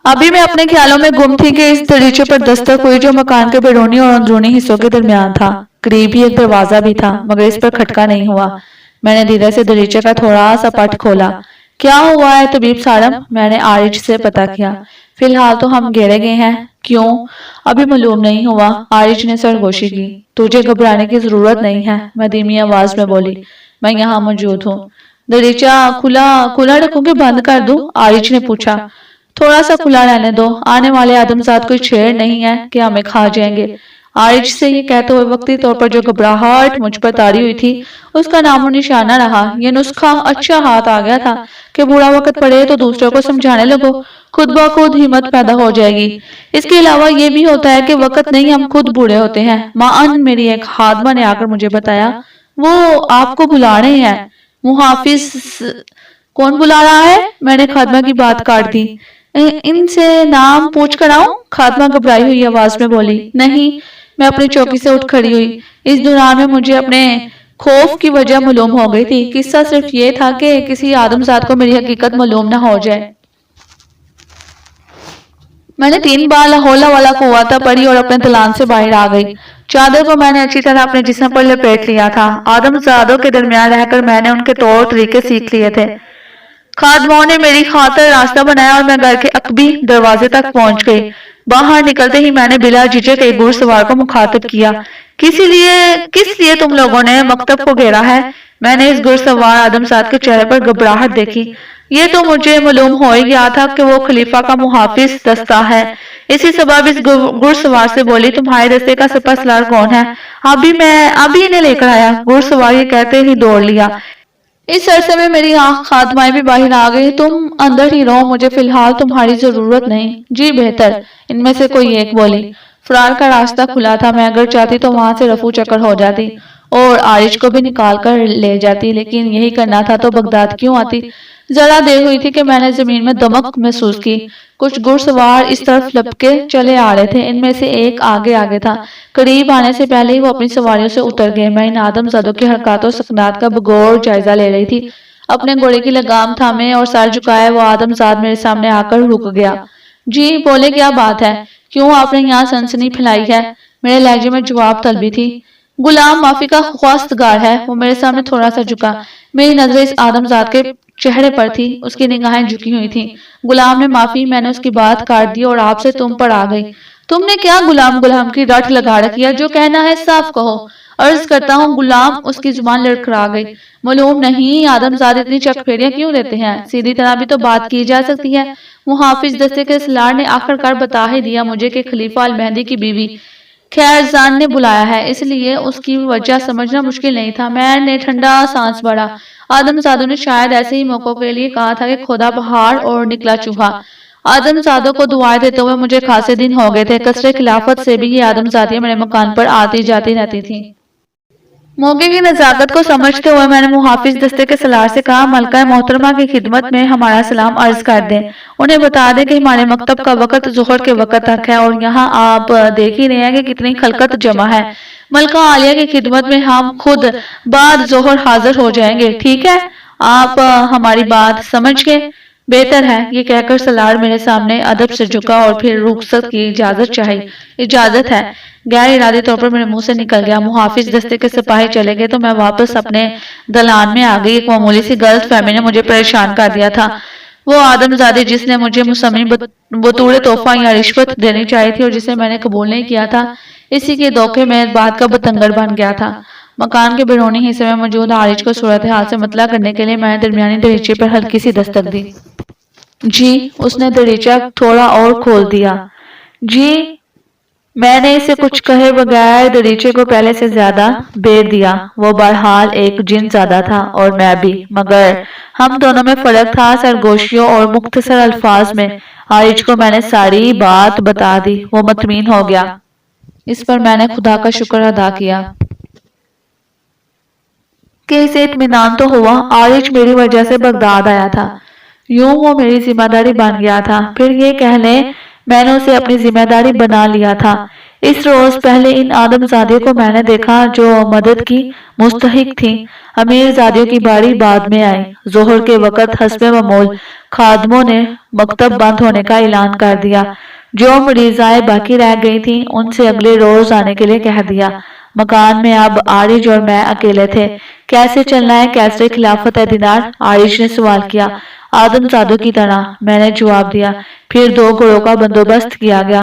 ابھی میں اپنے خیالوں میں گم تھی کہ اس دریچے پر دستک ہوئی جو مکان کے بیرونی اور اندرونی حصوں کے درمیان تھا۔ قریب ہی ایک دروازہ بھی تھا مگر اس پر کھٹکا نہیں ہوا۔ میں نے دھیرے سے دریچے کا تھوڑا سا پٹ کھولا۔ کیا ہوا ہے طبیب سالم؟ میں نے عارج سے پتہ کیا۔ فی الحال تو ہم گھیرے گئے ہیں۔ کیوں؟ ابھی معلوم نہیں ہوا۔ عارج نے سرگوشی کی۔ تجھے گھبرانے کی ضرورت نہیں ہے، میں دھیمی آواز میں بولی۔ میں یہاں موجود ہوں۔ دریچہ کھلا رکھوں کہ بند کر دوں؟ عارج نے پوچھا۔ تھوڑا سا کھلا رہنے دو، آنے والے آدمزاد کوئی شیر نہیں ہے کہ ہمیں کھا جائیں گے۔ عارج سے یہ کہتے ہوئے وقتی طور پر جو گھبراہٹ مجھ پر طاری ہوئی تھی اس کا نام و نشان نہ رہا۔ یہ نسخہ اچھا ہاتھ آ گیا تھا کہ برا وقت پڑے تو دوسروں کو سمجھانے لگو، خود بخود ہمت پیدا ہو جائے گی۔ اس کے علاوہ یہ بھی ہوتا ہے کہ وقت نہیں ہم خود بوڑھے ہوتے ہیں۔ معاً میری ایک خادمہ نے آ کر مجھے بتایا وہ آپ کو بلا رہے ہیں۔ محافظ؟ کون بلا رہا ہے؟ میں نے خادمہ کی بات کاٹ دی۔ ان سے نام پوچھ کر آؤں؟ خادمہ گھبرائی ہوئی آواز میں بولی۔ نہیں۔ میں اپنی چوکی سے اٹھ کھڑی ہوئی۔ اس دوران میں مجھے اپنے خوف کی وجہ معلوم ہو گئی تھی۔ قصہ صرف یہ تھا کہ کسی آدمزاد کو میری حقیقت معلوم نہ ہو جائے۔ میں نے 3 بار لا حول ولا قوت پڑھی اور اپنے دلان سے باہر آ گئی۔ چادر کو میں نے اچھی طرح اپنے جسم پر لپیٹ لیا تھا۔ آدمزادوں کے درمیان رہ کر میں نے ان کے طور طریقے سیکھ لیے تھے۔ خادموں نے میری خاطر راستہ بنایا اور میں گھر کے عقبی دروازے تک پہنچ گئی۔ باہر نکلتے ہی میں نے بلا جھجک ایک گھڑ سوار کو مخاطب کیا۔ کس لیے تم لوگوں نے مکتب کو گھیرا ہے؟ میں نے اس گھڑ سوار آدمزاد کے چہرے پر گھبراہٹ دیکھی۔ یہ تو مجھے معلوم ہو ہی گیا تھا کہ وہ خلیفہ کا محافظ دستہ ہے۔ اسی سبب اس گھڑ سوار سے بولی تمہارے دستے کا سپہ سالار کون ہے؟ ابھی انہیں لے کر آیا۔ گھڑ سوار یہ کہتے ہی دوڑ لیا۔ اس عرصے میں میری آنکھ خادمائیں بھی باہر آ گئی۔ تم اندر ہی رہو، مجھے فی الحال تمہاری ضرورت نہیں۔ جی بہتر، ان میں سے کوئی ایک بولی۔ فرار کا راستہ کھلا تھا، میں اگر چاہتی تو وہاں سے رفو چکر ہو جاتی اور عارج کو بھی نکال کر لے جاتی، لیکن یہی کرنا تھا تو بغداد کیوں آتی؟ ذرا دیر ہوئی تھی کہ میں نے زمین میں دمک محسوس کی۔ کچھ گھڑ سوار اس طرف لپکے چلے آ رہے تھے، ان میں سے ایک آگے تھا۔ قریب آنے سے پہلے ہی وہ اپنی سواریوں سے اتر گئے۔ میں ان آدمزادوں کی حرکات و سکنات کا بغور جائزہ لے رہی تھی۔ اپنے گھوڑے کی لگام تھامے اور سر جھکائے وہ آدمزاد میرے سامنے آ کر رک گیا۔ جی بولے کیا بات ہے؟ کیوں آپ نے یہاں سنسنی پھیلائی ہے؟ میرے لہجے میں جواب طلبی تھی۔ غلام معافی کا خواستگار ہے۔ وہ میرے سامنے تھوڑا سا جھکا۔ میری نظریں اس آدمزاد کے چہرے پر تھی، اس کی نگاہیں جھکی ہوئی تھیں۔ غلام نے معافی، میں نے اس کی بات کاٹ دی اور آپ سے تم پر آ گئی۔ تم نے کیا غلام کی رٹ لگا رکھی ہے؟ جو کہنا ہے صاف کہو۔ عرض کرتا ہوں غلام، اس کی زبان لڑکھڑا گئی۔ معلوم نہیں آدمزاد اتنی چک پھیریاں کیوں دیتے ہیں؟ سیدھی طرح بھی تو بات کی جا سکتی ہے۔ محافظ دستے کے سالار نے آخر کار بتا ہی دیا مجھے کہ خلیفہ المہدی کی بیوی خیرزان نے بلایا ہے، اس لیے اس کی وجہ سمجھنا مشکل نہیں تھا۔ میں نے ٹھنڈا سانس بھرا۔ آدمزادوں نے شاید ایسے ہی موقعوں کے لیے کہا تھا کہ خدا بہار اور نکلا چوہا۔ آدمزادوں کو دعائیں دیتے ہوئے مجھے خاصے دن ہو گئے تھے۔ قصر خلافت سے بھی یہ آدمزادیاں میرے مکان پر آتی جاتی رہتی تھیں۔ موقع کی نزاکت کو سمجھتے ہوئے میں نے محافظ دستے کے سالار سے کہا ملکہ محترمہ کی خدمت میں ہمارا سلام عرض کر دیں۔ انہیں بتا دیں کہ ہمارے مکتب کا وقت ظہر کے وقت تک ہے اور یہاں آپ دیکھ ہی رہے ہیں کہ کتنی خلقت جمع ہے۔ ملکہ عالیہ کی خدمت میں ہم خود بعد ظہر حاضر ہو جائیں گے، ٹھیک ہے؟ آپ ہماری بات سمجھ گئے؟ بہتر ہے۔ یہ کہہ کر سالار میرے سامنے ادب سے جھکا اور پھر رخصت کی اجازت چاہی۔ اجازت ہے؟ غیر ارادی طور پر میرے منہ سے نکل گیا۔ محافظ دستے کے سپاہی چلے گئے تو میں واپس اپنے دلان میں آ گئی۔ ایک معمولی سی غلط فہمی نے مجھے پریشان کر دیا تھا۔ وہ آدمزادی جس نے مجھے مسمی بطور تحفہ یا رشوت دینی چاہی تھی اور جسے میں نے قبول نہیں کیا تھا، اسی کے دھوکے میں بات کا بتنگڑ بن گیا تھا۔ مکان کے بیرونی حصے میں موجود عارج کو صورتحال سے مطلع کرنے کے لیے میں نے درمیانی دریچے پر ہلکی سی دستک دی۔ جی؟ اس نے دریچہ تھوڑا اور کھول دیا۔ جی؟ میں نے اسے کچھ کہے بغیر دریچے کو پہلے سے زیادہ بیر دیا۔ وہ بہرحال ایک جن زادہ تھا اور میں بھی، مگر ہم دونوں میں فرق تھا سرگوشیوں اور مختصر الفاظ میں۔ عارج کو میں نے ساری بات بتا دی۔ وہ مطمئن ہو گیا۔ اس پر میں نے خدا کا شکر ادا کیا کہ اسے اطمینان تو ہوا۔ عارج میری وجہ سے بغداد آیا تھا، یوں وہ میری ذمہ داری بن گیا تھا۔ پھر یہ کہہ لیں میں نے اسے اپنی ذمہ داری بنا لیا تھا۔ اس روز پہلے ان آدم زادیوں کو میں نے دیکھا جو مدد کی مستحق تھیں۔ امیر زادیوں کی باری بعد میں آئی۔ ظہر کے وقت حسب معمول خادموں نے مکتب بند ہونے کا اعلان کر دیا۔ جو مریضائیں باقی رہ گئی تھیں ان سے اگلے روز آنے کے لیے کہہ دیا۔ مکان میں اب عارج اور میں اکیلے تھے۔ کیسے چلنا ہے، کیسے خلافت ہے دینار؟ عارج نے سوال کیا۔ آدم زادوں کی طرح، میں نے جواب دیا۔ پھر 2 گھوڑوں کا بندوبست کیا گیا۔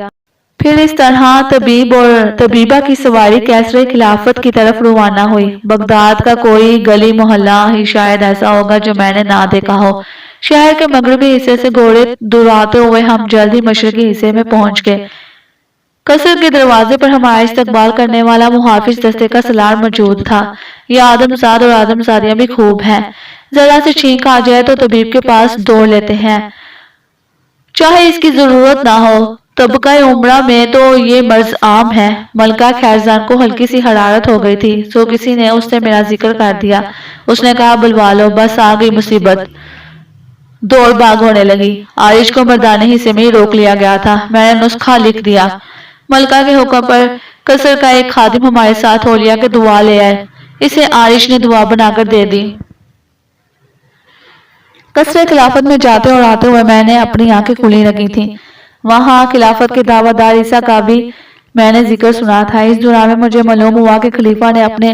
پھر اس طرح طبیب اور طبیبہ کی سواری کیسر خلافت کی طرف روانہ ہوئی۔ بغداد کا کوئی گلی محلہ ہی شاید ایسا ہوگا جو میں نے نہ دیکھا ہو۔ شہر کے مغربی حصے سے گھوڑے دوڑاتے ہوئے ہم جلد ہی مشرقی حصے میں پہنچ گئے۔ قصر کے دروازے پر ہمارا استقبال کرنے والا محافظ دستے کا سالار موجود تھا۔ یہ آدم زاد اور آدم زادیاں بھی خوب ہیں۔ ذرا سے چھینک آ جائے تو طبیب کے پاس دوڑ لیتے ہیں، چاہے اس کی ضرورت نہ ہو۔ طبقہ عمرہ میں تو یہ مرض عام ہے۔ ملکہ خیرزان کو ہلکی سی حرارت ہو گئی تھی، سو کسی نے اس سے میرا ذکر کر دیا۔ اس نے کہا، بلوا لو، بس آ گئی مصیبت۔ دوڑ بھاگ ہونے لگی۔ عارج کو مردانہ حصے میں ہی روک لیا گیا تھا۔ میں نے نسخہ لکھ دیا۔ ملکہ کے حکم پر قصر کا ایک خادم ہمارے ساتھ ہو لیا کہ دعا لے آئے۔ اسے عارج نے دعا بنا کر دے دی۔ قصر خلافت میں جاتے اور آتے ہوئے میں نے اپنی آنکھیں کھلی رکھی تھیں۔ وہاں خلافت کے دعویٰ دار عیسیٰ کا بھی میں نے ذکر سنا تھا۔ اس دوران میں مجھے معلوم ہوا کہ خلیفہ نے اپنے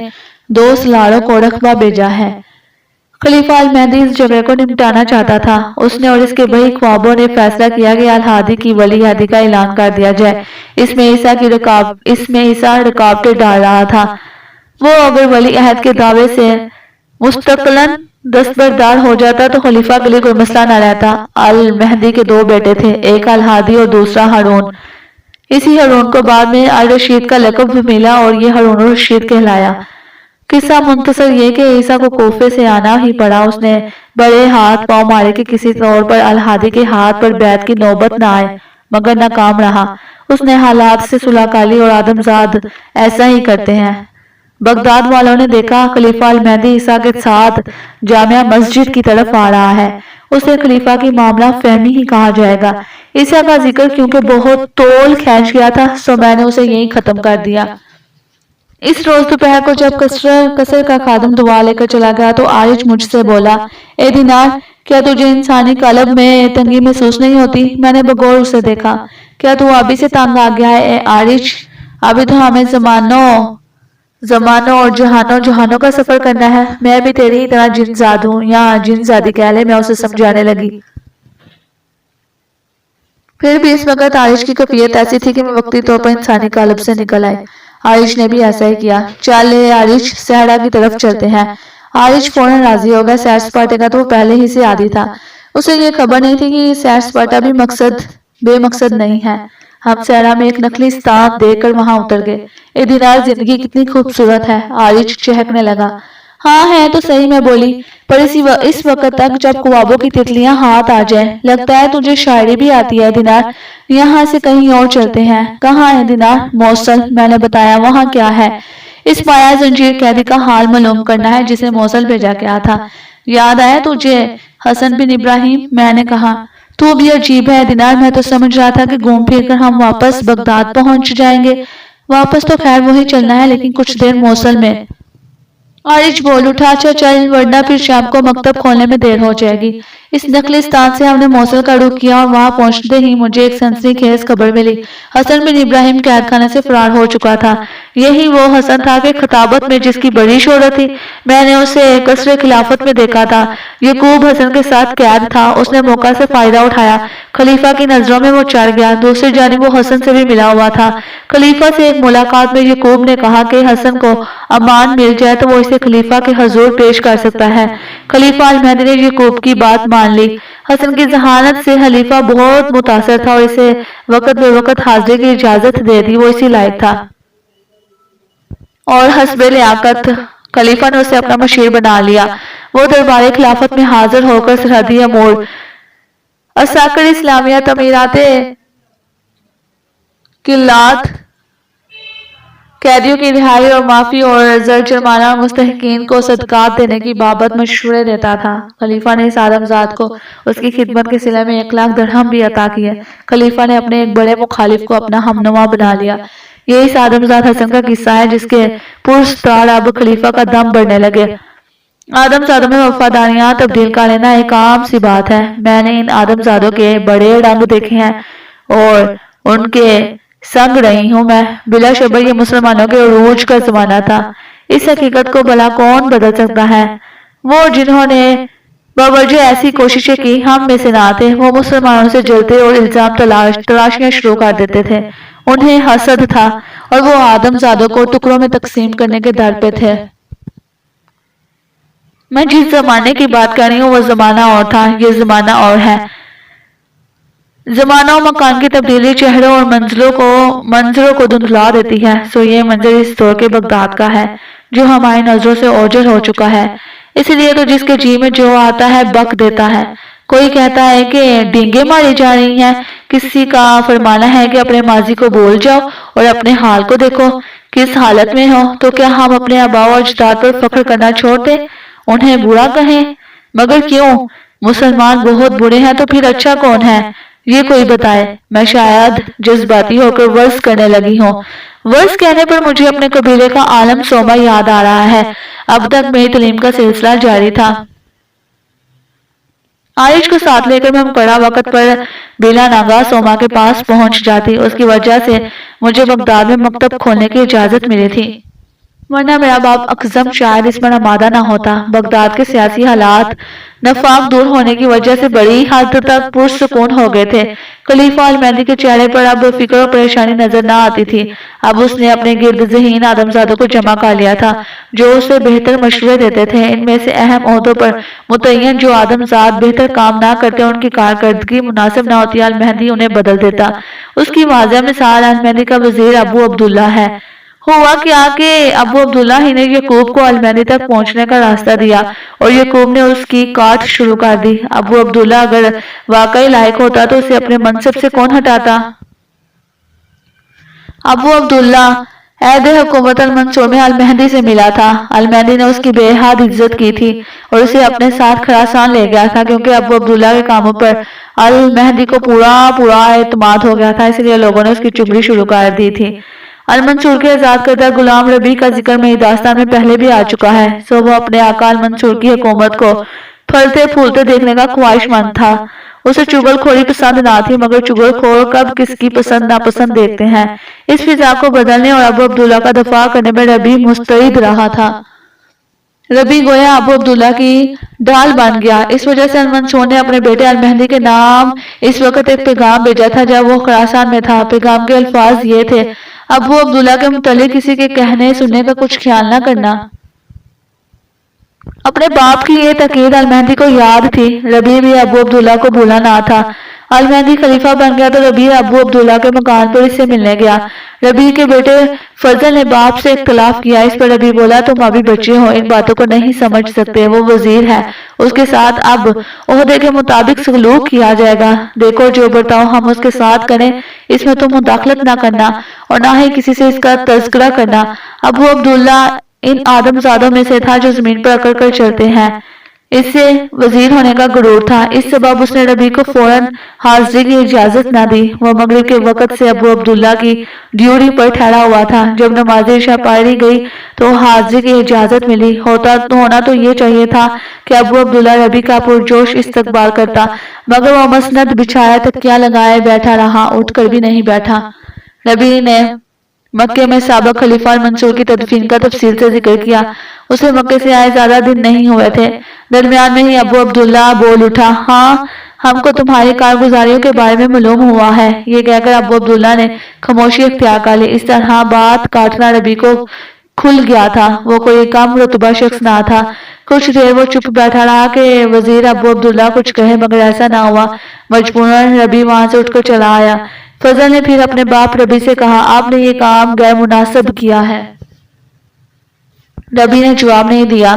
2 سالاروں کو رقبہ بھیجا ہے۔ خلیفہ المہدی اس جھگڑے کو نمٹانا چاہتا تھا۔ اس نے اور اس کے بہی خوابوں نے فیصلہ کیا کہ الہادی کی ولی عہدی کا اعلان کر دیا جائے۔ اس میں عیسیٰ رکاوٹیں ڈال رہا تھا۔ وہ اگر ولی عہد کے دعوے سے مستقلاً دستبردار ہو جاتا تو خلیفہ کے لیے کوئی مسئلہ نہ رہتا۔ المہدی کے 2 بیٹے تھے، ایک الہادی اور دوسرا ہارون۔ اسی ہارون کو بعد میں الرشید کا لقب بھی ملا اور یہ ہارون الرشید کہلایا۔ قصہ مختصر یہ کہ عیسیٰ کو کوفے سے آنا ہی پڑا۔ اس نے بڑے ہاتھ پاؤں مارے کہ کسی طور پر الہادی کے ہاتھ پر بیعت کی نوبت نہ آئے، مگر ناکام رہا۔ اس نے حالات سے صلح کر لی اور آدم زاد ایسا ہی کرتے ہیں۔ بغداد والوں نے دیکھا خلیفہ المہدی عیسیٰ کے ساتھ جامع مسجد کی طرف آ رہا ہے۔ اسے خلیفہ کی معاملہ فہمی ہی کہا جائے گا۔ عیسیٰ کا ذکر کیونکہ بہت طول کھینچ گیا تھا سو میں نے اسے یہیں ختم کر دیا۔ اس روز دوپہر کو جب قصر کا خادم دعا لے کر چلا گیا تو عارج مجھ سے بولا، اے دینار، کیا تجھے انسانی قلب میں تنگی محسوس نہیں ہوتی؟ میں نے بغور اسے دیکھا۔ کیا تو ابھی سے تنگ آ گیا ہے اے عارج؟ ابھی تو ہمیں زمانوں اور جہانوں کا سفر کرنا ہے۔ میں بھی تیری ہی طرح جن زاد ہوں، یا جن زادی کہہ لے، میں اسے سمجھانے لگی۔ پھر بھی اس وقت عارج کی کیفیت ایسی تھی کہ میں وقتی طور پر انسانی قالب سے نکل آئی۔ عارج نے بھی ایسا ہی کیا۔ چل اے عارج، صحرا کی طرف چلتے ہیں۔ عارج فوراً راضی ہو گیا۔ سیر سپاٹے کا تو وہ پہلے ہی سے عادی تھا۔ اسے یہ خبر نہیں تھی کہ سیر سپاٹا بھی بے مقصد نہیں ہے۔ ہم صحرا میں ایک نقلی ستان دیکھ کر وہاں اتر گئے۔ اے دینار، زندگی کتنی خوبصورت ہے۔ عارج چہکنے لگا۔ ہاں ہے تو صحیح، میں بولی، پر اس وقت تک جب خوابوں کی تتلیاں ہاتھ آ جائیں۔ لگتا ہے تجھے شاعری بھی آتی ہے دینار۔ یہاں سے کہیں اور چلتے ہیں۔ کہاں ہے دینار؟ موصل، میں نے بتایا۔ وہاں کیا ہے؟ اس مایا زنجیر قیدی کا حال معلوم کرنا ہے جسے موصل بھیجا گیا تھا۔ یاد آیا تجھے حسن بن ابراہیم؟ میں نے کہا، تو بھی عجیب ہے دینار، میں تو سمجھ رہا تھا کہ گھوم پھر کر ہم واپس بغداد پہنچ جائیں گے۔ واپس تو خیر وہی چلنا ہے، لیکن کچھ دیر موصل میں۔ عارج بول اٹھا، اچھا چل، ورنہ پھر شام کو مکتب کھولنے میں دیر ہو جائے گی۔ اس نقلی ستان سے ہم نے موصل کا رخ کیا اور وہاں پہنچتے ہی مجھے ایک سنسنی خیز خبر ملی۔ حسن بن ابراہیم قید خانے سے فرار ہو چکا تھا۔ یہی وہ حسن تھا کہ خطابت میں جس کی بڑی شہرت تھی۔ میں نے اسے قصر خلافت میں دیکھا تھا۔ یعقوب حسن کے ساتھ قید تھا۔ اس نے موقع سے فائدہ اٹھایا۔ خلیفہ کی نظروں میں وہ چڑھ گیا۔ دوسری جانب وہ حسن سے بھی ملا ہوا تھا۔ خلیفہ سے ایک ملاقات میں یعقوب نے کہا کہ حسن کو امان مل جائے تو وہ اسے خلیفہ کے حضور پیش کر سکتا ہے۔ خلیفہ المہدی نے یعقوب کی بات مان لی۔ حسن کی ذہانت سے خلیفہ بہت متاثر تھا اور اسے وقت بے وقت حاضری کی اجازت دے دی۔ وہ اسی لائق تھا اور حسب لیاقت خلیفہ نے اسے اپنا مشیر بنا لیا۔ وہ دربار خلافت میں حاضر ہو کر سرحدی امور، عساکر اسلامیہ، تعمیرات، قلات، قیدیوں کی رہائی اور معافی اور زر جرمانہ اور مستحقین کو صدقات دینے کی بابت مشورے دیتا تھا۔ خلیفہ نے اس آدم زاد کو اس کی خدمت کے صلے میں 1,00,000 درہم بھی عطا کیے۔ خلیفہ نے اپنے ایک بڑے مخالف کو اپنا ہمنوا بنا لیا۔ یہ اس آدمزاد حسن کا قصہ ہے جس کے پرستار اب خلیفہ کا دم بڑھنے لگے۔ آدمزادوں میں وفاداریاں تبدیل کر لینا ایک عام سی بات ہے۔ میں نے ان آدمزادوں کے بڑے رنگ دیکھے ہیں اور ان کے سنگ رہی ہوں میں۔ بلا شبہ یہ مسلمانوں کے عروج کا زمانہ تھا۔ اس حقیقت کو بھلا کون بدل سکتا ہے؟ وہ جنہوں نے باوجہ ایسی کوششیں کی ہم میں سے نہ تھے، وہ مسلمانوں سے جلتے اور الزام تلاشیاں شروع کر دیتے تھے۔ انہیں حسد تھا اور وہ آدمزادوں کو ٹکڑوں میں تقسیم کرنے کے در پہ تھے۔ میں جس زمانے کی بات کر رہی ہوں وہ زمانہ اور تھا، یہ زمانہ اور ہے۔ زمانہ و مکان کی تبدیلی چہروں اور منظروں کو دھندلا دیتی ہے۔ سو یہ منظر اس دور کے بغداد کا ہے جو ہماری نظروں سے اوجھل ہو چکا ہے۔ اس لیے تو جس کے جی میں جو آتا ہے بک دیتا ہے۔ کوئی کہتا ہے کہ ڈینگیں ماری جا رہی ہیں، کسی کا فرمانا ہے کہ اپنے ماضی کو بھول جاؤ اور اپنے حال کو دیکھو کس حالت میں ہو۔ تو کیا ہم اپنے آباء و اجداد پر فخر کرنا چھوڑ دیں، انہیں برا کہیں؟ مگر کیوں؟ مسلمان بہت برے ہیں تو پھر اچھا کون ہے؟ یہ کوئی بتائے۔ میں شاید جذباتی ہو کر ورز کرنے لگی ہوں۔ ورز کہنے پر مجھے اپنے قبیلے کا عالم سوما یاد آ رہا ہے۔ اب تک میری تعلیم کا سلسلہ جاری تھا۔ عائش کو ساتھ لے کر میں مقررہ وقت پر بلا ناگاہ سوما کے پاس پہنچ جاتی۔ اس کی وجہ سے مجھے بغداد میں مکتب کھولنے کی اجازت ملی تھی، ورنہ میرا باپ اکظم شاید اس پر آمادہ نہ ہوتا۔ بغداد کے سیاسی حالات نفاق دور ہونے کی وجہ سے بڑی حد تک پرسکون ہو گئے تھے۔ خلیفہ المہدی کے چہرے پر اب فکر و پریشانی نظر نہ آتی تھی۔ اب اس نے اپنے گرد ذہین آدمزادوں کو جمع کر لیا تھا جو اسے بہتر مشورے دیتے تھے۔ ان میں سے اہم عہدوں پر متعین جو آدمزاد بہتر کام نہ کرتے اور ان کی کارکردگی مناسب نہ ہوتی، المہدی انہیں بدل دیتا۔ اس کی واضح مثال المہدی کا وزیر ابو عبداللہ ہے۔ ہوا کیا کہ ابو عبداللہ ہی نے یعقوب کو المہدی تک پہنچنے کا راستہ دیا اور یعقوب نے اس کی کاٹ شروع کر دی۔ ابو عبداللہ اگر واقعی لائق ہوتا تو اسے اپنے منصب سے کون ہٹاتا؟ ابو عبداللہ عہد حکومت المنصور میں المہدی سے ملا تھا۔ المہدی نے اس کی بے حد عزت کی تھی اور اسے اپنے ساتھ خراسان لے گیا تھا، کیونکہ ابو عبداللہ کے کاموں پر المہدی کو پورا اعتماد ہو گیا تھا، اس لیے لوگوں نے اس کی چغلی شروع کر دی تھی۔ المنصور کے آزاد کردہ غلام ربیع کا ذکر میری داستان میں پہلے بھی آ چکا ہے۔ سو وہ اپنے آقا المنصور کی حکومت کو پھلتے پھولتے دیکھنے کا خواہش مند تھا۔ اسے چغل خوری پسند نہ تھی، مگر چغل خور کب کس کی پسند ناپسند دیکھتے ہیں۔ اس فضا کو بدلنے اور ابو عبداللہ کا دفاع کرنے میں ربیع مستعد رہا تھا۔ ربیع گویا ابو عبداللہ کی ڈال بن گیا۔ اس وجہ سے المنصور نے اپنے بیٹے المہدی کے نام اس وقت ایک پیغام بھیجا تھا جب وہ خراسان میں تھا۔ پیغام کے الفاظ یہ تھے: ابو عبداللہ کے متعلق کسی کے کہنے سننے کا کچھ خیال نہ کرنا۔ اپنے باپ کی یہ تاکید المہدی کو یاد تھی۔ ربیع بھی ابو عبداللہ کو بھولا نہ تھا۔ المہدی خلیفہ بن گیا تو ربیع ابو عبداللہ کے مکان پر اس سے ملنے گیا۔ ربیع کے بیٹے فضل نے باپ سے اختلاف کیا۔ اس پر ربیع بولا: تم ابھی بچے ہو، ان باتوں کو نہیں سمجھ سکتے، وہ وزیر ہے، اس کے ساتھ اب عہدے کے مطابق سلوک کیا جائے گا۔ دیکھو جو برتاؤ ہم اس کے ساتھ کریں اس میں تم مداخلت نہ کرنا اور نہ ہی کسی سے اس کا تذکرہ کرنا۔ ابو عبداللہ ان آدمزادوں میں سے تھا جو زمین پر اکڑ کر چلتے ہیں۔ اس سے وزیر ہونے کا غرور تھا، اس سبب اس نے ربیع کو فوراً حاضری کی اجازت نہ دی۔ وہ مغرب کے وقت سے ابو عبداللہ کی ڈیوٹی پر ٹھہرا ہوا تھا۔ جب نماز عشاء پڑھی گئی تو حاضری کی اجازت ملی۔ ہونا تو یہ چاہیے تھا کہ ابو عبداللہ ربیع کا پرجوش استقبال کرتا، مگر وہ مسند بچھائے تکیہ لگائے بیٹھا رہا، اٹھ کر بھی نہیں بیٹھا۔ ربیع نے مکے میں سابق خلیفہ المنصور کی تدفین کا تفصیل سے ذکر کیا۔ اسے مکے سے آئے زیادہ دن نہیں ہوئے تھے۔ درمیان میں ہی ابو عبداللہ بول اٹھا: ہاں، ہم کو تمہاری کارگزاریوں کے بارے میں معلوم ہوا ہے۔ یہ کہہ کر ابو عبداللہ نے خاموشی اختیار کر لی۔ اس طرح بات کاٹنا ربیع کو کھل گیا تھا۔ وہ کوئی کم رتبہ شخص نہ تھا۔ کچھ دیر وہ چپ بیٹھا رہا کہ وزیر ابو عبداللہ کچھ کہے، مگر ایسا نہ ہوا۔ مجبوراً ربیع وہاں سے اٹھ کر چلا آیا۔ فضل نے پھر اپنے باپ ربیع سے کہا: آپ نے یہ کام غیر مناسب کیا ہے۔ ربیع نے جواب نہیں دیا: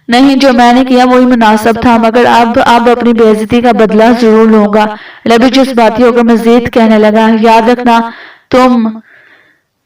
نہیں، جو میں نے کیا وہی مناسب تھا، مگر اب اپنی بے عزتی کا بدلہ ضرور لوں گا۔ ربیع جذباتی ہو کر مزید کہنے لگا: یاد رکھنا، تم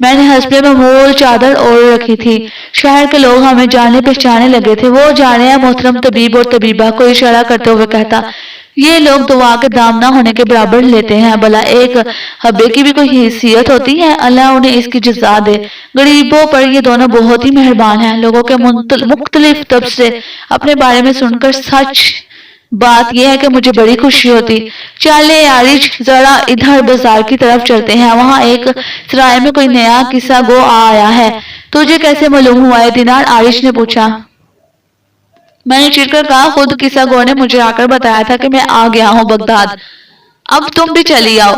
میں نے ہسپے میں مول چادر اوڑھ رکھی تھی۔ شہر کے لوگ ہمیں جانے پہچانے لگے تھے۔ وہ جا رہے ہیں محترم طبیب اور طبیبہ، کوئی اشارہ کرتے ہوئے کہتا، یہ لوگ دعا کے دام نہ ہونے کے برابر لیتے ہیں، بھلا ایک حبے کی بھی کوئی حیثیت ہوتی ہے؟ اللہ انہیں اس کی جزا دے۔ غریبوں پر یہ دونوں بہت ہی مہربان ہیں۔ لوگوں کے مختلف تبصرے اپنے بارے میں سن کر سچ بات یہ ہے کہ مجھے بڑی خوشی ہوتی۔ چلے عارج، ذرا ادھر بازار کی طرف چلتے ہیں، وہاں ایک سرائے میں کوئی نیا قصہ گو آیا ہے۔ تجھے کیسے معلوم ہوا ہے دینار؟ عارج نے پوچھا۔ میں نے چڑھ کر کہا، خود قصہ گو نے مجھے آ کر بتایا تھا کہ میں آ گیا ہوں بغداد، اب تم بھی چلی آؤ۔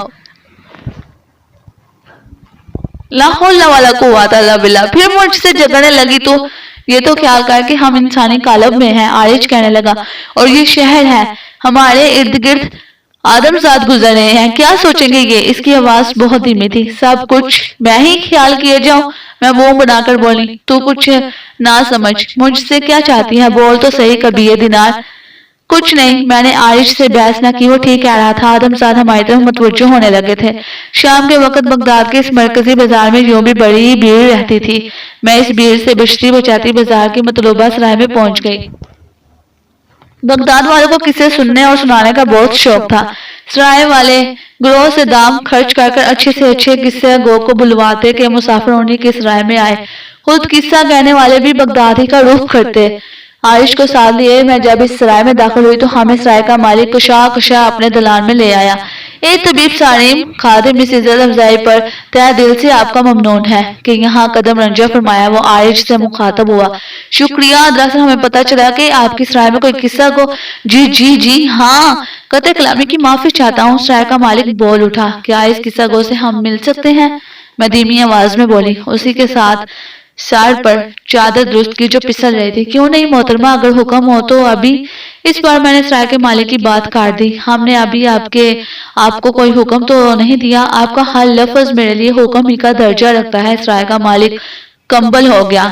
لا حول ولا قوت الا باللہ۔ پھر مجھ سے جھگڑنے لگی تو یہ تو خیال کر کہ ہم انسانی قالب میں ہیں، عارج کہنے لگا، اور یہ شہر ہے، ہمارے ارد گرد آدمزاد گزر رہے ہیں، کیا سوچیں گے یہ؟ اس کی آواز بہت دھیمی تھی۔ سب کچھ میں ہی خیال کیے جاؤں؟ میں منہ بنا کر بولی۔ تو کچھ نہ سمجھ، مجھ سے کیا چاہتی ہے؟ بول تو صحیح کبھی یہ دینار۔ کچھ نہیں، میں نے عارج سے بحث نہ کی، وہ ٹھیک کہہ رہا تھا۔ آدمزاد ہماری طرف متوجہ ہونے لگے تھے۔ شام کے وقت بغداد کے اس مرکزی بازار میں یوں بھی بڑی بھیڑ رہتی تھی۔ میں اس بھیڑ سے بچتی بچاتی بازار کی مطلوبہ سرائے میں پہنچ گئی۔ بغداد والوں کو قصے سننے اور سنانے کا بہت شوق تھا۔ سرائے والے گروہ سے دام خرچ کر اچھے سے اچھے قصے گو کو بلواتے کہ مسافر انہی کی سرائے میں آئے۔ خود قصہ کہنے والے بھی بغداد ہی کا رخ کرتے۔ عارج کو ساتھ لیے میں جب اس سرائے میں داخل ہوئی تو ہمیں سرائے کا مالک کشا اپنے دلان میں لے آیا۔ ایک طبیب سالم خادم اس عزت افزائی پر تہ دل سے آپ کا ممنون ہے کہ یہاں قدم رنجہ فرمایا۔ وہ عارج سے مخاطب ہوا، شکریہ، دراصل ہمیں پتہ چلا کہ آپ کی سرائے میں کوئی قصہ گو۔ جی ہاں، قطع کلامی کی معافی چاہتا ہوں، سرائے کا مالک بول اٹھا، کیا اس قصہ گو سے ہم مل سکتے ہیں؟ میں دھیمی آواز میں بولی، اسی کے ساتھ سر پر چادر درست کی جو پسل رہی تھی۔ کیوں نہیں محترمہ، اگر حکم ہو تو ابھی۔ اس بار میں نے سرائے کے مالک کی بات کاٹ دی، ہم نے ابھی آپ کو کوئی حکم تو نہیں دیا، آپ کا ہر لفظ میرے لیے حکم ہی کا درجہ رکھتا ہے۔ سرائے کا مالک کمبل ہو گیا۔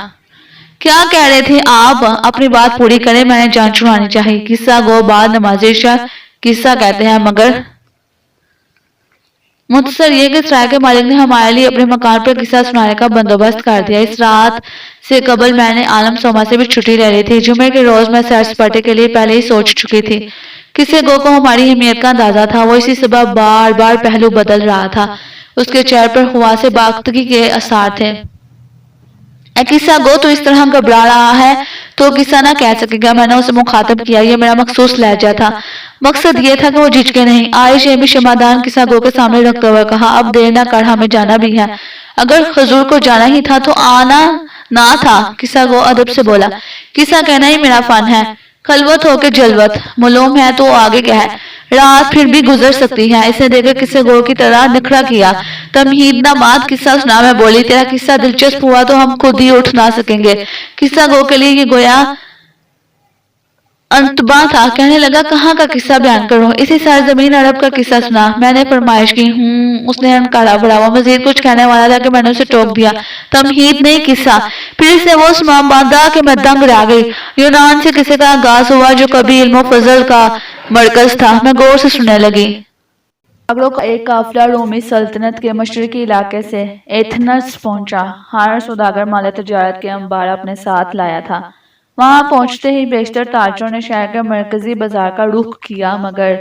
کیا کہہ رہے تھے آپ؟ اپنی بات پوری کریں، میں نے جان چھڑانی چاہی۔ قصہ گو بعد نماز عشاء قصہ کہتے ہیں، مگر مختصر یہ کہ سرائے کے مالک نے ہمارے لیے اپنے مکان پر قصہ سنانے کا بندوبست کر دیا۔ اس رات سے قبل میں نے عالم سوما سے بھی چھٹی لے لی تھی۔ جمعے کے روز میں سیر سپاٹے کے لیے پہلے ہی سوچ چکی تھی۔ قصے گو کو ہماری اہمیت کا اندازہ تھا، وہ اسی سبب بار بار پہلو بدل رہا تھا۔ اس کے چہرے پر خواص باختگی کے اثار تھے۔ اے قصہ گو، تو اس طرح گھبرا رہا ہے تو قصہ نہ کہہ سکے گا؟ میں نے اسے مخاطب کیا، یہ میرا مخصوص لہجہ تھا۔ مقصد یہ تھا کہ وہ جھجکے نہیں۔ عارج نے بھی شمعدان قصہ گو کے سامنے رکھتے ہوئے کہا، اب دیر نہ کر، ہمیں جانا بھی ہے۔ اگر حضور کو جانا ہی تھا تو آنا نہ تھا؟ قصہ گو ادب سے بولا، قصہ کہنا ہی میرا فن ہے، خلوت ہو کے جلوت، معلوم ہے تو آگے کہے، رات پھر بھی گزر سکتی ہے۔ اس نے دیکھ کر قصے گو کی طرح نخرہ کیا۔ تمہید نامات قصہ سنا۔ میں بولی، تیرا قصہ دلچسپ ہوا تو ہم خود ہی اٹھ نہ سکیں گے۔ قصہ گو کے لیے یہ گویا انتباہ تھا، کہنے لگا، کہاں کا قصہ بیان کروں؟ اسی سرزمین عرب کا قصہ سنا۔ میں نے فرمائش کی۔ اس نے انکارا بڑھا۔ وہ مزید کچھ کہنے والا تھا کہ میں نے اسے ٹوک دیا، تمہید نہیں، قصہ۔ پھر اس نے وہ سمام باندھا کہ میں دنگ رہ گئی۔ یونان سے قصے کا آغاز ہوا جو کبھی علم و فضل کا مرکز تھا۔ میں غور سے سننے لگی۔ ساگروں کا ایک قافلہ رومی سلطنت کے مشرقی علاقے سے ایتھنز پہنچا۔ ہر سوداگر مال تجارت کے انبار اپنے ساتھ لایا تھا۔ وہاں پہنچتے ہی بیشتر تاجروں نے شہر کے مرکزی بازار کا رخ کیا، مگر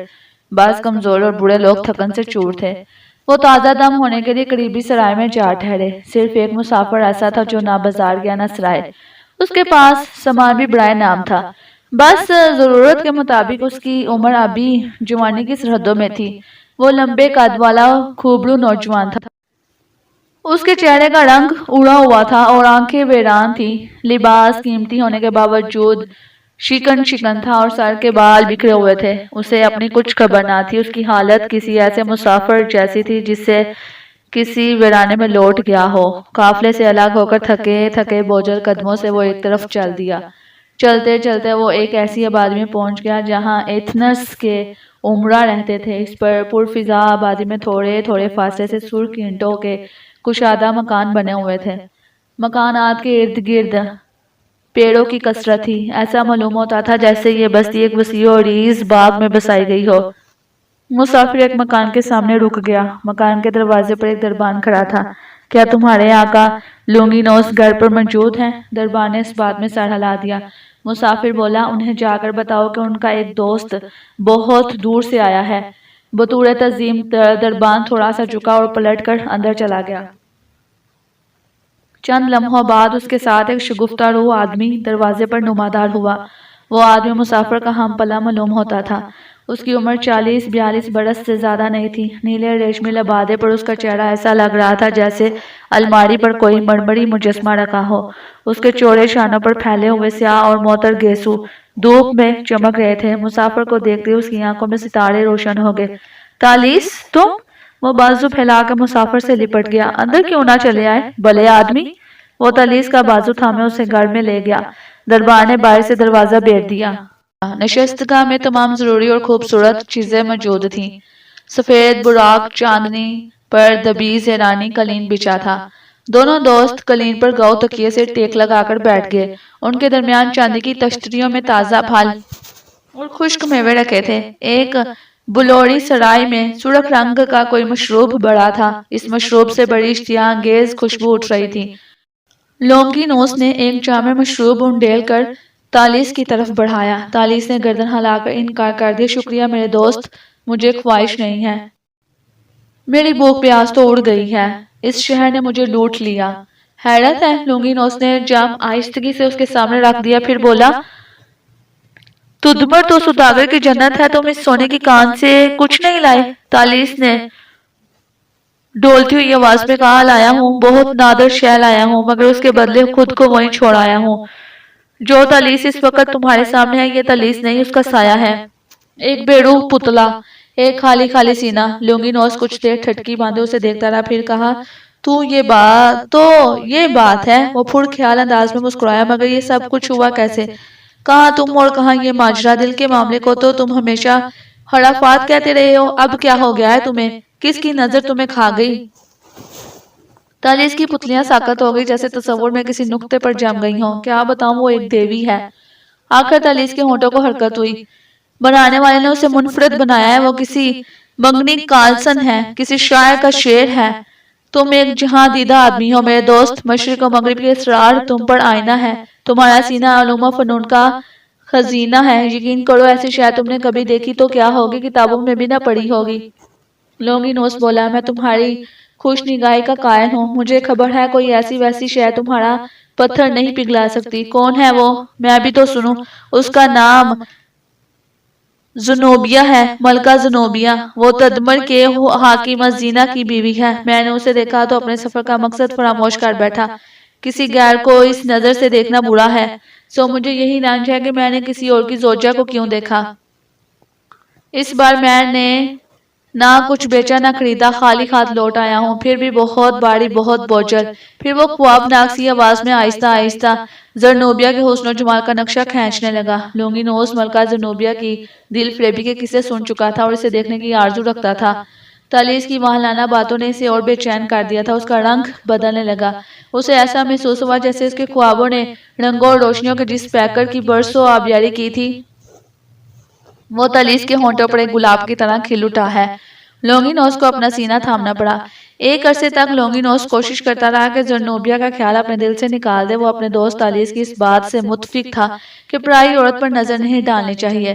بعض کمزور اور بوڑھے لوگ تھکن سے چور تھے۔ وہ تازہ دم ہونے کے لیے قریبی سرائے میں جا ٹھہرے۔ صرف ایک مسافر ایسا تھا جو نہ بازار گیا نہ سرائے۔ اس کے پاس سامان بھی برائے نام تھا، بس ضرورت کے مطابق۔ اس کی عمر ابھی جوانی کی سرحدوں میں تھی۔ وہ لمبے قد والا خوبرو نوجوان تھا۔ اس کے چہرے کا رنگ اڑا ہوا تھا اور آنکھیں ویران تھیں۔ لباس قیمتی ہونے کے باوجود شکن تھا اور سر کے بال بکھرے ہوئے تھے۔ اسے اپنی کچھ خبر نہ تھی۔ اس کی حالت کسی ایسے مسافر جیسی تھی جس سے کسی ویرانے میں لوٹ گیا ہو۔ قافلے سے الگ ہو کر تھکے بوجھل قدموں سے وہ ایک طرف چل دیا۔ چلتے چلتے وہ ایک ایسی آبادی میں پہنچ گیا جہاں ایتھنز کے امراء رہتے تھے۔ اس پرفضا آبادی میں تھوڑے تھوڑے فاصلے سے سرخ اینٹوں کے کشادہ مکان بنے ہوئے تھے۔ مکانات کے ارد گرد پیڑوں کی کثرت تھی۔ ایسا معلوم ہوتا تھا جیسے یہ بستی ایک وسیع و عریض باغ میں بسائی گئی ہو۔ مسافر ایک مکان کے سامنے رک گیا۔ مکان کے دروازے پر ایک دربان کھڑا تھا۔ کیا تمہارے آقا لونگینوس گھر پر موجود ہیں؟ دربار نے اس بات میں سر ہلا دیا۔ مسافر بولا، انہیں جا کر بتاؤ کہ ان کا ایک دوست بہت دور سے آیا ہے۔ بطور تعظیم دربان تھوڑا سا جھکا اور پلٹ کر اندر چلا گیا۔ چند لمحوں بعد اس کے ساتھ ایک شگفتہ روح آدمی دروازے پر نمودار ہوا۔ وہ آدمی مسافر کا ہم پلا معلوم ہوتا تھا۔ اس کی عمر 40-42 برس سے زیادہ نہیں تھی۔ نیلے ریشمی لبادے پر اس کا چہرہ ایسا لگ رہا تھا جیسے الماری پر کوئی مرمری مجسمہ رکھا ہو۔ اس کے چوڑے شانوں پر پھیلے ہوئے سیاہ اور معطر گیسو دھوپ میں چمک رہے تھے۔ مسافر کو دیکھتے اس کی آنکھوں میں ستارے روشن ہو گئے۔ تالیس، تم؟ وہ بازو پھیلا کے مسافر سے لپٹ گیا۔ اندر کیوں نہ چلے آئے بھلے آدمی؟ وہ تالیس کا بازو تھامے اسے گھر میں لے گیا۔ دربار نے باہر سے دروازہ بھیج دیا۔ نشستگاہ میں تمام ضروری اور خوبصورت چیزیں موجود تھیں۔ سفید براق چاندنی پر دبیز ایرانی قالین بچھا تھا۔ دونوں دوست قالین پر گاؤ تکیے سے ٹیک لگا کر بیٹھ گئے۔ ان کے درمیان چاندی کی تشتریوں میں تازہ پھل اور خشک میوے رکھے تھے۔ ایک بلوری سرائی میں سرخ رنگ کا کوئی مشروب بڑا تھا۔ اس مشروب سے بڑی اشتہا انگیز خوشبو اٹھ رہی تھی۔ لونگینوس نے ایک جام مشروب انڈیل کر تالیس کی طرف بڑھایا۔ تالیس نے گردن ہلا کر انکار کر دیا۔ شکریہ میرے دوست، مجھے خواہش نہیں ہے۔ میری بھوک پیاس تو اڑ گئی ہے۔ اس شہر نے مجھے لوٹ لیا۔ حیرت ہے؟ لونگینوس نے جام آہستگی سے اس کے سامنے رکھ دیا، پھر بولا، تدمر تو سوداگر کی جنت ہے، تم اس سونے کی کان سے کچھ نہیں لائے؟ تالیس نے ڈولتی ہوئی آواز میں کہا، لایا ہوں، بہت نادر شے لایا ہوں، مگر اس کے بدلے خود کو وہیں چھوڑ آیا ہوں۔ جو تالیس اس وقت تمہارے سامنے ہے یہ تالیس نہیں، اس کا سایہ ہے، ایک بے روح پتلا، ایک خالی خالی سینہ۔ لونگینوس کچھ دیر ٹھٹکی باندھے اسے دیکھتا رہا، پھر کہا، تو یہ بات ہے۔ وہ پھر خیال انداز میں مسکرایا، مگر یہ سب کچھ ہوا کیسے؟ کہاں تم اور کہاں یہ ماجرا؟ دل کے معاملے کو تو تم ہمیشہ خرافات کہتے رہے ہو، اب کیا ہو گیا ہے تمہیں؟ کس کی نظر تمہیں کھا گئی؟ تالیس کی پتلیاں ساکت ہو گئی، جیسے تصور میں کسی نقطے پر جم گئی ہوں۔ کیا بتاؤں، وہ ایک دیوی ہے۔ آخر تالیس کے ہونٹوں کو حرکت ہوئی۔ بنانے والے نے اسے منفرد بنایا ہے، وہ کسی منگنی کارلسن ہے، کسی شاعر کا شعر ہے۔ تم ایک جہاں دیدہ آدمی ہو میرے دوست، مشرق و مغرب کے اسرار تم پر آئینہ ہے، تمہارا سینہ علوم و فنون کا خزینہ ہے۔ یقین کرو ایسی شے تم نے کبھی دیکھی تو کیا ہوگی، کتابوں میں بھی نہ پڑھی ہوگی۔ لونگینوس بولا، میں تمہاری خوش نگاہی کا قائل ہوں، مجھے خبر ہے کوئی ایسی ویسی شے تمہارا پتھر نہیں پگھلا سکتی۔ کون ہے وہ؟ میں بھی تو سنوں۔ اس کا نام زنوبیہ ہے، ملکہ زنوبیہ۔ وہ تدمر کے حاکم زینہ کی بیوی ہے۔ میں نے اسے دیکھا تو اپنے سفر کا مقصد فراموش کر بیٹھا۔ کسی غیر کو اس نظر سے دیکھنا برا ہے، سو مجھے یہی رنج ہے کہ میں نے کسی اور کی زوجہ کو کیوں دیکھا۔ اس بار میں نے نہ کچھ بیچا نہ خریدا، خالی ہاتھ لوٹ آیا ہوں، پھر بھی بہت باری، بہت بوجھل۔ پھر وہ خوابناک سی آواز میں آہستہ آہستہ زنوبیہ کے حسن و جمال کا نقشہ کھینچنے لگا۔ لونگینوس ملکہ زنوبیہ کی دل فریبی کے قصے سن چکا تھا اور اسے دیکھنے کی آرزو رکھتا تھا۔ تالیس کی ماہانہ باتوں نے اسے اور بے چین کر دیا تھا۔ اس کا رنگ بدلنے لگا۔ اسے ایسا محسوس ہوا جیسے اس کے خوابوں نے رنگوں اور روشنیوں کے جس پیکر کی برسوں آبیاری کی تھی، وہ تالیس کے ہونٹوں پر ایک گلاب کی طرح کھل اٹھا ہے۔ لونگینوس کو اپنا سینہ تھامنا پڑا۔ ایک عرصے تک لونگینوس کوشش کرتا رہا کہ زنوبیہ کا خیال اپنے دل سے نکال دے۔ وہ اپنے دوست تالیس کی اس بات سے متفق تھا کہ پرائی عورت پر نظر نہیں ڈالنی چاہیے۔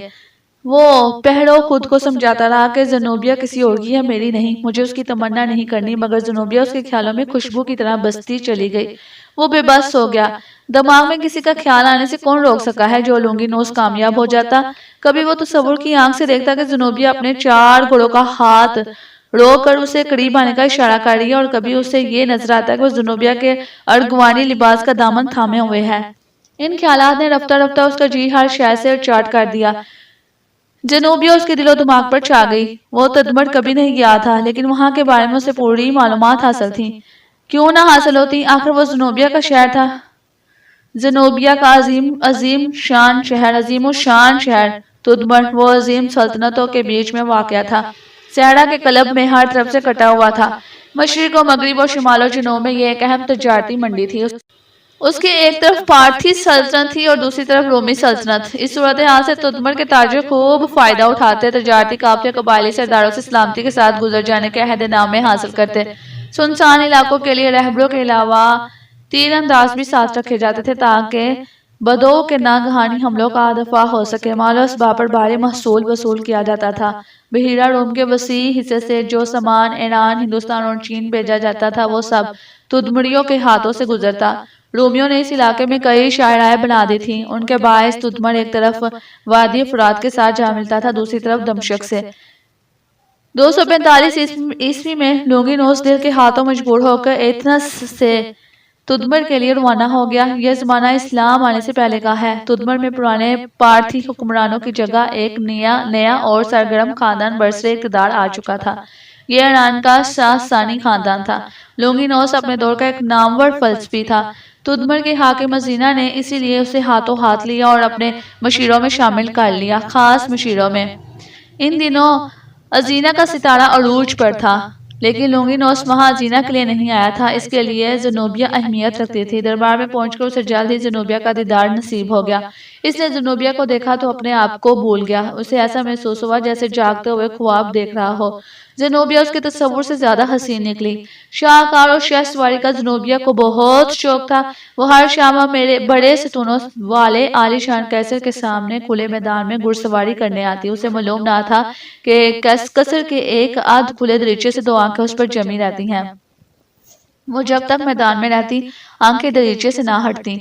وہ پہرو خود کو سمجھاتا رہا کہ زنوبیہ کسی اور کی ہے، میری نہیں، مجھے اس کی تمنا نہیں کرنی، مگر زنوبیہ اس کے خیالوں میں خوشبو کی طرح بستی چلی گئی۔ وہ بے بس ہو گیا۔ دماغ میں کسی کا خیال آنے سے کون روک سکا ہے؟ جو لونگینوس کامیاب ہو جاتا، کبھی وہ تصور کی آنکھ سے دیکھتا کہ زنوبیہ اپنے 4 گھوڑوں کا ہاتھ روک کر اسے قریب آنے کا اشارہ کر رہی ہے، اور کبھی اسے یہ نظر آتا کہ وہ زنوبیہ کے ارغوانی لباس کا دامن تھامے ہوئے ہے۔ ان خیالات نے رفتہ رفتہ اس کا جی ہر شے سے چاٹ کر دیا۔ زنوبیہ اس کے دل و دماغ پر چھا گئی۔ وہ تدمر کبھی نہیں گیا تھا، لیکن وہاں کے بارے میں اسے پوری معلومات حاصل تھیں۔ کیوں نہ حاصل ہوتی؟ آخر وہ زنوبیہ کا شہر تھا، زنوبیہ کا عظیم الشان شہر تدمر، وہ عظیم سلطنتوں کے بیچ میں واقع تھا، صحرا کے قلب میں، ہر طرف سے کٹا ہوا تھا۔ مشرق و مغرب و شمال و جنوب میں یہ ایک اہم تجارتی منڈی تھی۔ اس کی ایک طرف پارتھی سلطنت تھی اور دوسری طرف رومی سلطنت۔ اس صورتحال سے تدمر کے تاجر خوب فائدہ اٹھاتے، تجارتی قافلے قبائلی سرداروں سے سلامتی کے ساتھ گزر جانے کے عہد نامے حاصل کرتے۔ سنسان علاقوں کے لیے رہبروں کے علاوہ تیر انداز بھی ساتھ رکھے جاتے تھے تاکہ بدو کے ناگہانی حملوں کا دفاع ہو سکے۔ مال و اسباب پر بھاری محصول وصول کیا جاتا تھا۔ بحیرہ روم کے وسیع حصے سے جو سامان ایران، ہندوستان اور چین بھیجا جاتا تھا وہ سب تدمریوں کے ہاتھوں سے گزرتا۔ رومیوں نے اس علاقے میں کئی شاہراہیں بنا دی تھیں۔ ان کے باعث تدمر ایک طرف وادی فرات کے ساتھ جا ملتا تھا، دوسری طرف دمشق سے۔ 245 عیسوی میں لونگینوس دل کے ہاتھوں مجبور ہو کر ایتھنز سے تدمر کے لیے روانہ ہو گیا۔ یہ زمانہ اسلام آنے سے پہلے کا ہے۔ تدمر میں پرانے پارتھی حکمرانوں کی جگہ ایک نیا اور سرگرم خاندان برسر اقتدار آ چکا تھا۔ یہ ایران کا ساسانی خاندان تھا۔ لونگینوس اپنے دور کا ایک نامور فلسفی تھا۔ تدمر کے حاکم ازینا نے اسی لیے اسے ہاتھوں ہاتھ لیا اور اپنے مشیروں میں شامل کر لیا، خاص مشیروں میں۔ ان دنوں ازینا کا ستارہ عروج پر تھا، لیکن لونگینوس وہاں ازینا کے لیے نہیں آیا تھا، اس کے لیے زنوبیا اہمیت رکھتی تھی۔ دربار میں پہنچ کر اسے جلد ہی زنوبیا کا دیدار نصیب ہو گیا۔ اس نے زنوبیا کو دیکھا تو اپنے آپ کو بھول گیا۔ اسے ایسا محسوس ہوا جیسے جاگتے ہوئے خواب دیکھ رہا ہو۔ زنوبیا اس کے تصور سے زیادہ حسین نکلی۔ شاہکار اور شہ سواری کا زنوبیا کو بہت شوق تھا۔ وہ ہر شام میرے بڑے ستونوں والے عالی شان قصر کے سامنے کھلے میدان میں گھڑ سواری کرنے آتی۔ اسے معلوم نہ تھا کہ قصر کے ایک آدھ کھلے دریچے سے دو آنکھیں اس پر جمی رہتی ہیں۔ وہ جب تک میدان میں رہتی آنکھیں دریچے سے نہ ہٹتی۔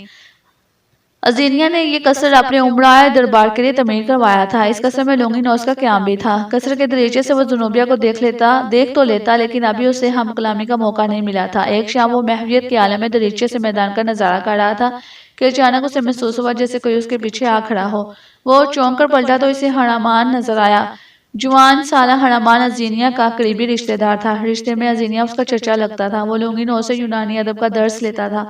ازینیا نے یہ قصر اپنے امرائے دربار کے لیے تعمیر کروایا تھا۔ اس قصر میں لونگینوس کا قیام بھی تھا۔ قصر کے دریچے سے وہ زنوبیا کو دیکھ تو لیتا، لیکن ابھی اسے ہم کلامی کا موقع نہیں ملا تھا۔ ایک شام وہ محویت کے عالم میں دریچے سے میدان کا نظارہ کر رہا تھا کہ اچانک اسے محسوس ہوا جیسے کوئی اس کے پیچھے آ کھڑا ہو۔ وہ چونک کر پلٹا تو اسے ہنامان نظر آیا۔ جوان سالہ ہنامان ازینیا کا قریبی رشتہ دار تھا۔ رشتے میں ازینیا اس کا چچا لگتا تھا۔ وہ لونگینوس سے یونانی ادب کا درس لیتا تھا۔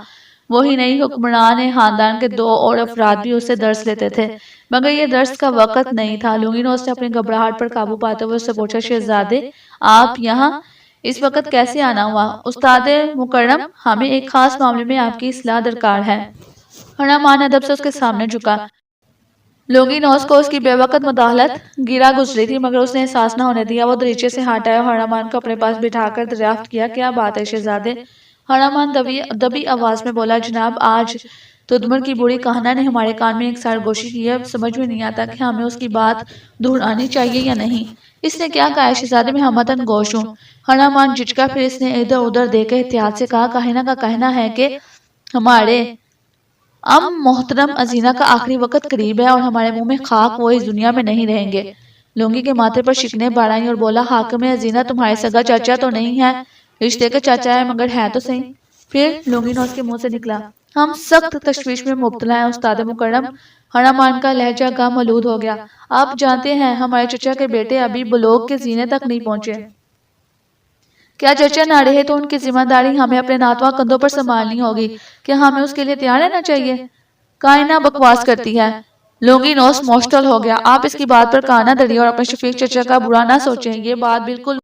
وہی نہیں، حکمران خاندان کے دو اور افراد بھی اس سے درس لیتے تھے، مگر یہ درس کا وقت نہیں تھا۔ لونگینوس نے اپنی گھبراہٹ پر قابو پاتے ہوئے اس سے پوچھا، شہزادے آپ یہاں اس وقت کیسے آنا ہوا؟ استاد مکرم، ہمیں ایک خاص معاملے میں آپ کی اصلاح درکار ہے۔ ہنامان ادب سے اس کے سامنے جھکا۔ لونگینوس کو اس کی بے وقت مداخلت گرا گزری تھی، مگر اس نے احساس نہ ہونے دیا۔ وہ دریچے سے ہٹ آیا اور ہنامان کو اپنے پاس بٹھا کر دریافت کیا، کیا بات ہے شہزادے؟ ہنامان دبی آواز میں بولا، جناب آج تدمر کی بری کہنا نے ہمارے کان میں ایک سرگوشی کی ہے، اب سمجھ میں نہیں آتا کہ ہمیں اس کی بات دہرانی چاہیے یا نہیں۔ اس نے کیا کہا ہے شہزادے؟ میں ہمتن گوش ہوں۔ ہنامان جھجکا، پھر اس نے ادھر ادھر دیکھ کر احتیاط سے کہا، کاہنہ کا کہنا ہے کہ ہمارے محترم ازینا کا آخری وقت قریب ہے اور ہمارے منہ میں خاک وہ اس دنیا میں نہیں رہیں گے۔ لونگی کے ماتھے پر شکنیں بڑھ آئیں اور بولا، حاکم ازینا تمہارے سگا چاچا تو نہیں ہے؟ رشتے کا چاچا ہے مگر ہے تو صحیح۔ پھر لونگینوس کے منہ سے نکلا، ہم سخت تشویش میں مبتلا ہیں استاد مکرم۔ ہنامان کا لہجہ غم آلود ہو گیا۔ آپ جانتے ہیں ہمارے چچا کے بیٹے ابھی بلوغ کے زینے تک نہیں پہنچے۔ کیا چچا نہ رہے تو ان کی ذمہ داری ہمیں اپنے ناتواں کندھوں پر سنبھالنی ہوگی؟ کیا ہمیں اس کے لیے تیار رہنا چاہیے؟ کائنہ بکواس کرتی ہے۔ لونگینوس مشتعل ہو گیا، آپ اس کی بات پر کان نہ دھریے اور اپنے شفیق چچا کا برا نہ سوچیں، یہ بات بالکل